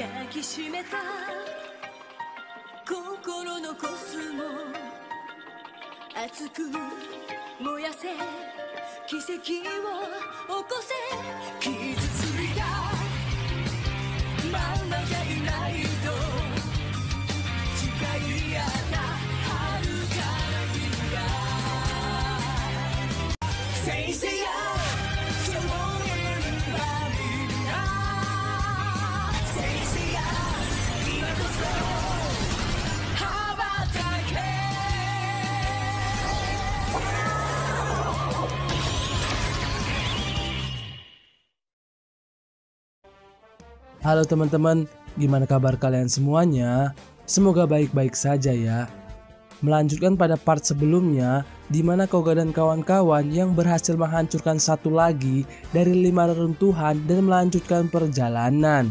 抱きしめた心のコスモ熱く燃やせ奇跡を起こせ傷ついたまんまじゃいないと誓い合った遥かな日が Say say yeah so Say say yeah 今こそ羽ばたけHalo teman-teman, gimana kabar kalian semuanya? Semoga baik-baik saja ya. Melanjutkan pada part sebelumnya, di mana Koga dan kawan-kawan yang berhasil menghancurkan satu lagi dari 5 reruntuhan dan melanjutkan perjalanan.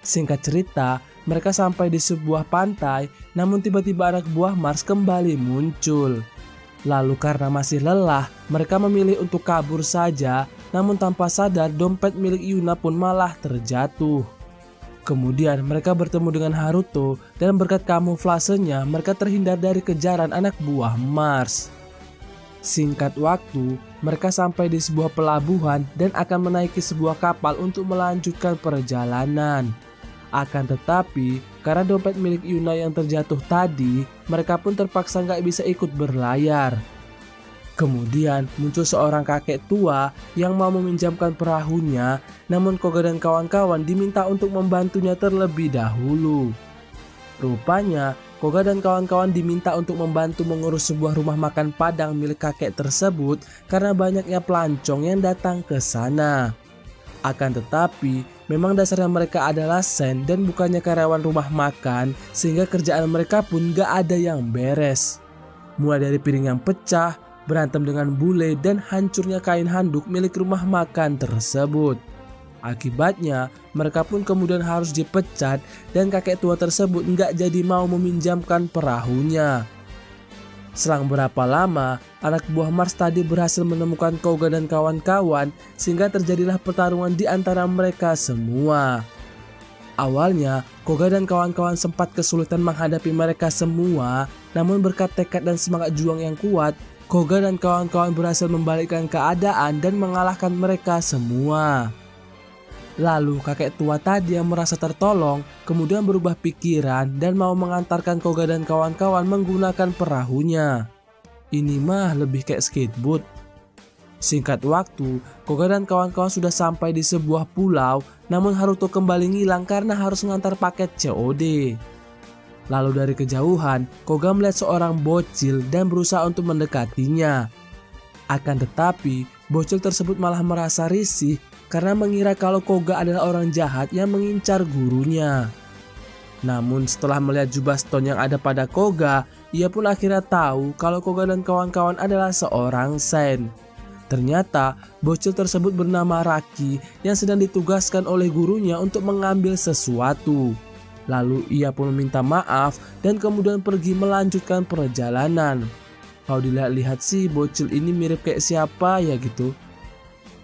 Singkat cerita, mereka sampai di sebuah pantai, namun tiba-tiba anak buah Mars kembali muncul. Lalu karena masih lelah, mereka memilih untuk kabur saja, namun tanpa sadar dompet milik Yuna pun malah terjatuh. Kemudian mereka bertemu dengan Haruto dan berkat kamuflasenya mereka terhindar dari kejaran anak buah Mars. Singkat waktu, mereka sampai di sebuah pelabuhan dan akan menaiki sebuah kapal untuk melanjutkan perjalanan. Akan tetapi, karena dompet milik Yuna yang terjatuh tadi, mereka pun terpaksa nggak bisa ikut berlayar. Kemudian muncul seorang kakek tua yang mau meminjamkan perahunya, namun Koga dan kawan-kawan diminta untuk membantunya terlebih dahulu. Rupanya, Koga dan kawan-kawan diminta untuk membantu mengurus sebuah rumah makan Padang milik kakek tersebut karena banyaknya pelancong yang datang ke sana. Akan tetapi, memang dasarnya mereka adalah sen dan bukannya karyawan rumah makan, sehingga kerjaan mereka pun gak ada yang beres. Mulai dari piring yang pecah, berantem dengan bule, dan hancurnya kain handuk milik rumah makan tersebut. Akibatnya, mereka pun kemudian harus dipecat dan kakek tua tersebut gak jadi mau meminjamkan perahunya. Selang berapa lama, anak buah Mars tadi berhasil menemukan Koga dan kawan-kawan sehingga terjadilah pertarungan di antara mereka semua. Awalnya, Koga dan kawan-kawan sempat kesulitan menghadapi mereka semua, namun berkat tekad dan semangat juang yang kuat, Koga dan kawan-kawan berhasil membalikkan keadaan dan mengalahkan mereka semua. Lalu kakek tua tadi yang merasa tertolong kemudian berubah pikiran dan mau mengantarkan Koga dan kawan-kawan menggunakan perahunya. Ini mah lebih kayak skateboard. Singkat waktu, Koga dan kawan-kawan sudah sampai di sebuah pulau, namun Haruto kembali ngilang karena harus mengantar paket COD. Lalu dari kejauhan, Koga melihat seorang bocil dan berusaha untuk mendekatinya. Akan tetapi, bocil tersebut malah merasa risih karena mengira kalau Koga adalah orang jahat yang mengincar gurunya. Namun setelah melihat jubah stone yang ada pada Koga, ia pun akhirnya tahu kalau Koga dan kawan-kawan adalah seorang sen. Ternyata bocil tersebut bernama Raki yang sedang ditugaskan oleh gurunya untuk mengambil sesuatu. Lalu ia pun meminta maaf dan kemudian pergi melanjutkan perjalanan. Kalau dilihat-lihat sih bocil ini mirip kayak siapa ya gitu.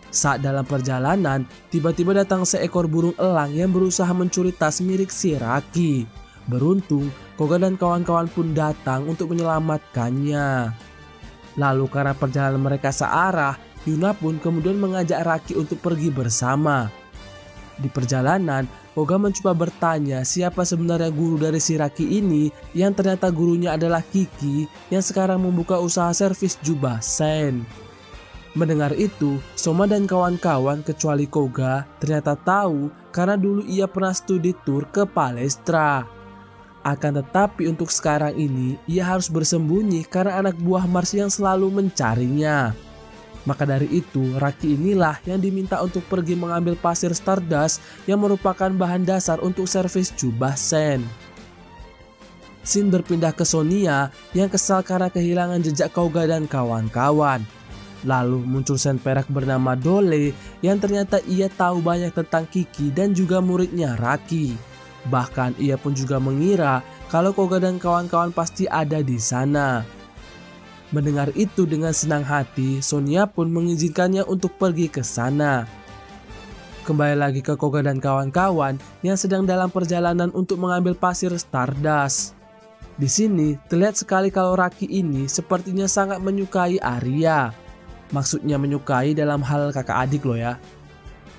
Saat dalam perjalanan, tiba-tiba datang seekor burung elang yang berusaha mencuri tas milik si Raki. Beruntung, Koga dan kawan-kawan pun datang untuk menyelamatkannya. Lalu karena perjalanan mereka searah, Yuna pun kemudian mengajak Raki untuk pergi bersama. Di perjalanan, Koga mencoba bertanya siapa sebenarnya guru dari si Raki ini, yang ternyata gurunya adalah Kiki yang sekarang membuka usaha servis jubah sen. Mendengar itu, Soma dan kawan-kawan kecuali Koga ternyata tahu karena dulu ia pernah studi tour ke Palestra. Akan tetapi untuk sekarang ini ia harus bersembunyi karena anak buah Mars yang selalu mencarinya. Maka dari itu, Raki inilah yang diminta untuk pergi mengambil pasir Stardust yang merupakan bahan dasar untuk servis jubah sen. Shin berpindah ke Sonia yang kesal karena kehilangan jejak Koga dan kawan-kawan. Lalu muncul sen perak bernama Dole yang ternyata ia tahu banyak tentang Kiki dan juga muridnya Raki. Bahkan ia pun juga mengira kalau Koga dan kawan-kawan pasti ada di sana. Mendengar itu dengan senang hati, Sonia pun mengizinkannya untuk pergi ke sana. kembali lagi ke Koga dan kawan-kawan yang sedang dalam perjalanan untuk mengambil pasir Stardust. Di sini terlihat sekali kalau Raki ini sepertinya sangat menyukai Arya. Maksudnya menyukai dalam hal kakak adik loh ya.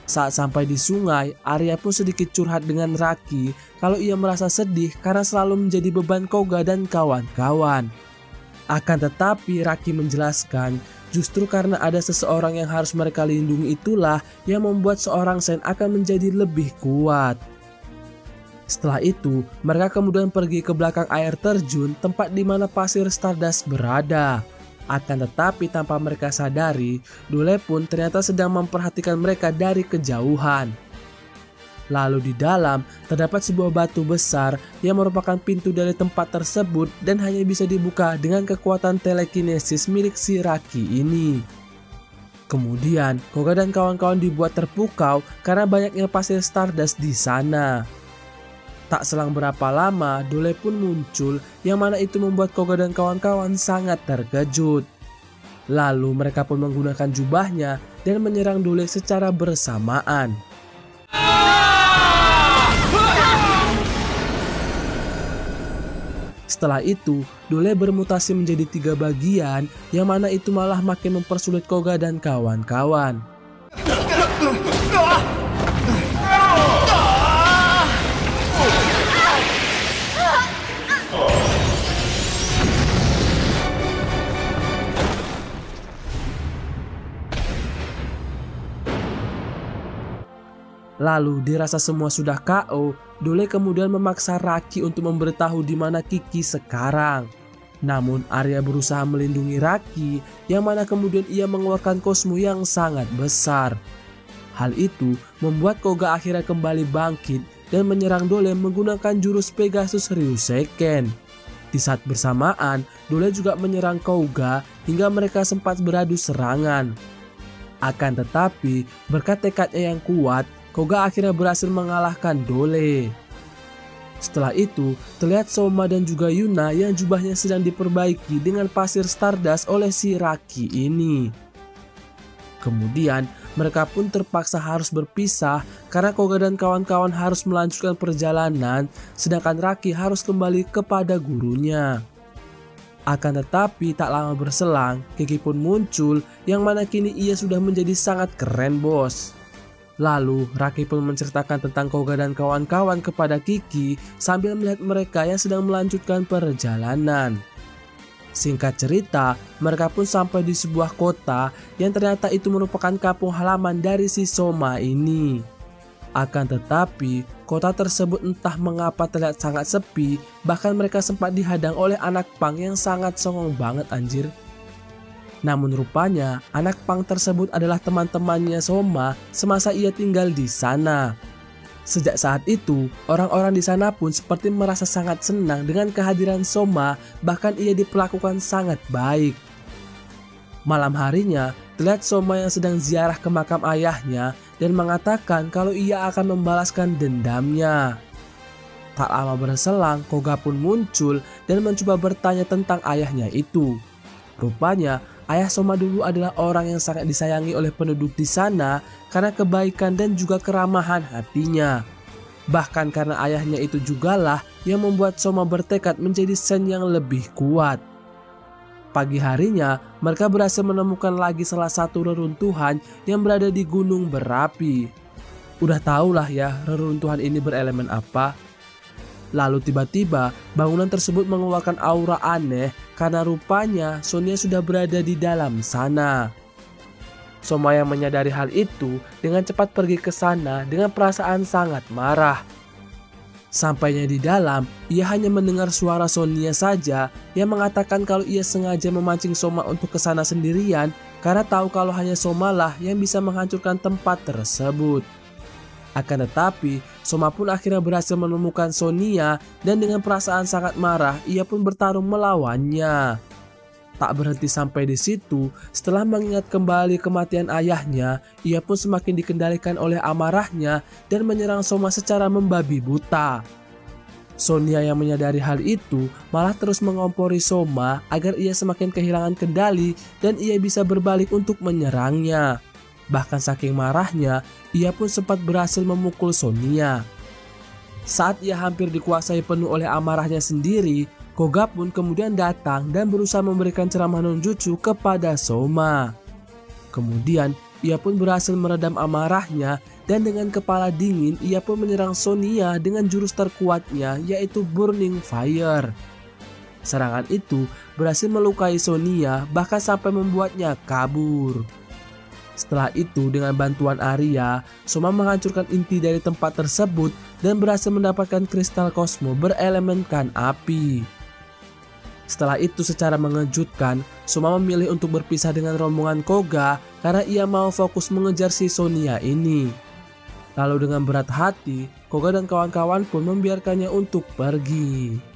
Saat sampai di sungai, Arya pun sedikit curhat dengan Raki kalau ia merasa sedih karena selalu menjadi beban Koga dan kawan-kawan. Akan tetapi Raki menjelaskan justru karena ada seseorang yang harus mereka lindungi itulah yang membuat seorang Sen akan menjadi lebih kuat. Setelah itu, mereka kemudian pergi ke belakang air terjun tempat di mana pasir Stardust berada. Akan tetapi tanpa mereka sadari, Dole pun ternyata sedang memperhatikan mereka dari kejauhan. Lalu di dalam terdapat sebuah batu besar yang merupakan pintu dari tempat tersebut dan hanya bisa dibuka dengan kekuatan telekinesis milik si Raki ini. Kemudian Koga dan kawan-kawan dibuat terpukau karena banyaknya pasir Stardust di sana. Tak selang berapa lama Dole pun muncul yang mana itu membuat Koga dan kawan-kawan sangat terkejut. Lalu mereka pun menggunakan jubahnya dan menyerang Dole secara bersamaan. Setelah itu, Dole bermutasi menjadi 3 bagian yang mana itu malah makin mempersulit Koga dan kawan-kawan. Lalu dirasa semua sudah KO, Dole kemudian memaksa Raki untuk memberitahu di mana Kiki sekarang. Namun Arya berusaha melindungi Raki yang mana kemudian ia mengeluarkan kosmo yang sangat besar. Hal itu membuat Koga akhirnya kembali bangkit dan menyerang Dole menggunakan jurus Pegasus Ryuseiken. Di saat bersamaan, Dole juga menyerang Koga hingga mereka sempat beradu serangan. Akan tetapi berkat tekadnya yang kuat, Koga akhirnya berhasil mengalahkan Dole. Setelah itu, terlihat Soma dan juga Yuna yang jubahnya sedang diperbaiki dengan pasir Stardust oleh si Raki ini. Kemudian, mereka pun terpaksa harus berpisah karena Koga dan kawan-kawan harus melanjutkan perjalanan, sedangkan Raki harus kembali kepada gurunya. Akan tetapi, tak lama berselang, Kiki pun muncul yang mana kini ia sudah menjadi sangat keren bos. Lalu Raki pun menceritakan tentang Koga dan kawan-kawan kepada Kiki sambil melihat mereka yang sedang melanjutkan perjalanan. Singkat cerita, mereka pun sampai di sebuah kota yang ternyata itu merupakan kampung halaman dari si Soma ini. Akan tetapi, kota tersebut entah mengapa terlihat sangat sepi, bahkan mereka sempat dihadang oleh anak pang yang sangat songong banget anjir. Namun rupanya anak pang tersebut adalah teman-temannya Soma semasa ia tinggal di sana. Sejak saat itu, orang-orang di sana pun seperti merasa sangat senang dengan kehadiran Soma, bahkan ia diperlakukan sangat baik. Malam harinya, terlihat Soma yang sedang ziarah ke makam ayahnya dan mengatakan kalau ia akan membalaskan dendamnya. Tak lama berselang, Koga pun muncul dan mencoba bertanya tentang ayahnya itu. Rupanya, ayah Soma dulu adalah orang yang sangat disayangi oleh penduduk di sana karena kebaikan dan juga keramahan hatinya. Bahkan karena ayahnya itu jugalah yang membuat Soma bertekad menjadi Sen yang lebih kuat. Pagi harinya, mereka berhasil menemukan lagi salah satu reruntuhan yang berada di gunung berapi. Udah tahulah ya reruntuhan ini berelemen apa. Lalu tiba-tiba bangunan tersebut mengeluarkan aura aneh karena rupanya Sonia sudah berada di dalam sana. Soma yang menyadari hal itu dengan cepat pergi ke sana dengan perasaan sangat marah. Sampainya di dalam, ia hanya mendengar suara Sonia saja yang mengatakan kalau ia sengaja memancing Soma untuk ke sana sendirian karena tahu kalau hanya Soma lah yang bisa menghancurkan tempat tersebut. Akan tetapi, Soma pun akhirnya berhasil menemukan Sonia dan dengan perasaan sangat marah, ia pun bertarung melawannya. Tak berhenti sampai di situ, setelah mengingat kembali kematian ayahnya, ia pun semakin dikendalikan oleh amarahnya dan menyerang Soma secara membabi buta. Sonia yang menyadari hal itu malah terus mengompori Soma agar ia semakin kehilangan kendali dan ia bisa berbalik untuk menyerangnya. Bahkan saking marahnya, ia pun sempat berhasil memukul Sonia. Saat ia hampir dikuasai penuh oleh amarahnya sendiri, Koga pun kemudian datang dan berusaha memberikan ceramah ninjutsu kepada Soma. Kemudian ia pun berhasil meredam amarahnya dan dengan kepala dingin ia pun menyerang Sonia dengan jurus terkuatnya yaitu Burning Fire. Serangan itu berhasil melukai Sonia bahkan sampai membuatnya kabur. Setelah itu dengan bantuan Arya, Soma menghancurkan inti dari tempat tersebut dan berhasil mendapatkan kristal kosmo berelemenkan api. Setelah itu secara mengejutkan, Soma memilih untuk berpisah dengan rombongan Koga karena ia mau fokus mengejar si Sonia ini. Lalu dengan berat hati, Koga dan kawan-kawan pun membiarkannya untuk pergi.